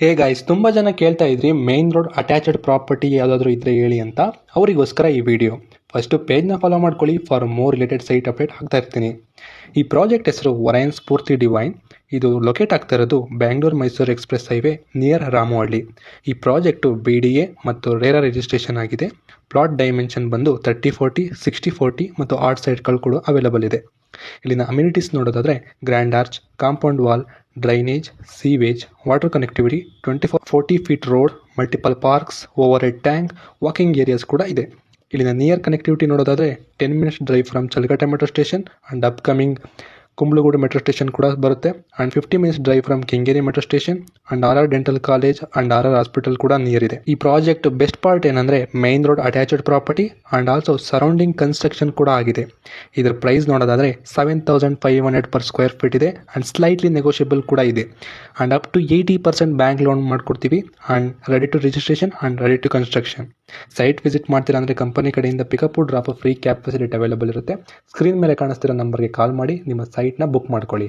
Hey guys, ತುಂಬ ಜನ ಕೇಳ್ತಾ ಇದ್ರಿ ಮೇನ್ ರೋಡ್ ಅಟ್ಯಾಚ್ಡ್ ಪ್ರಾಪರ್ಟಿ ಯಾವುದಾದ್ರೂ ಇದ್ರೆ ಹೇಳಿ ಅಂತ. ಅವರಿಗೋಸ್ಕರ ಈ ವಿಡಿಯೋ. ಫಸ್ಟು ಪೇಜ್ನ ಫಾಲೋ ಮಾಡ್ಕೊಳ್ಳಿ, for more related site update ಆಗ್ತಾ ಇರ್ತೀನಿ. ಈ ಪ್ರಾಜೆಕ್ಟ್ ಹೆಸರು ಒರೈನ್ ಸ್ಫೂರ್ತಿ ಡಿವೈನ್. ಇದು ಲೊಕೇಟ್ ಆಗ್ತಾ ಇರೋದು Bangalore Mysuru express highway near Ramavalli. ಈ ಪ್ರಾಜೆಕ್ಟು BDA ಮತ್ತು ರೇರಾ ರಿಜಿಸ್ಟ್ರೇಷನ್ ಆಗಿದೆ. ಪ್ಲಾಟ್ ಡೈಮೆನ್ಷನ್ ಬಂದು 30/40, 60/40 ಮತ್ತು ಆರ್ಟ್ ಸೈಟ್ಗಳು ಕೂಡ ಅವೈಲಬಲ್ ಇದೆ. ಇಲ್ಲಿನ ಅಮ್ಯುನಿಟೀಸ್ ನೋಡೋದಾದರೆ grand arch, compound wall, drainage, sewage, water connectivity, 40 feet road, multiple parks, overhead tank, walking areas ಕೂಡ ಇದೆ. ಇಲ್ಲಿನ ನಿಯರ್ ಕನೆಕ್ಟಿವಿಟಿ ನೋಡೋದಾದರೆ 10 minutes drive from Chalaghatta metro station and upcoming Kumbalgodu metro station ಕೂಡ ಬರುತ್ತೆ. And 50 minutes drive from Kengeri metro station and RR dental college and RR hospital ಕೂಡ near ಇದೆ. ಈ project best part ಏನಂದರೆ main road attached property and also surrounding construction ಕೂಡ ಆಗಿದೆ. ಇದರ price ನೋಡೋದಾದರೆ 7,500 ಪರ್ ಸ್ಕ್ವೇರ್ ಫೀಟ್ ಇದೆ ಆ್ಯಂಡ್ ಸ್ಲೈಟ್ಲಿ ನೆಗೋಷಿಯಬಲ್ ಕೂಡ ಇದೆ. And up to 80% bank loan ಮಾಡಿಕೊಡ್ತೀವಿ and ready to registration and ready to construction. Site visit ಮಾಡ್ತೀರಾ ಅಂದರೆ ಕಂಪನಿ ಕಡೆಯಿಂದ pickup drop free cab facility available ಇರುತ್ತೆ. ಸ್ಕ್ರೀನ್ ಮೇಲೆ ಕಾಣಿಸ್ತಿರೋ ನಂಬರ್ಗೆ ಕಾಲ್ ಮಾಡಿ ನಿಮ್ಮ ಸೈಟ್ನ ಬುಕ್ ಮಾಡ್ಕೊಳ್ಳಿ.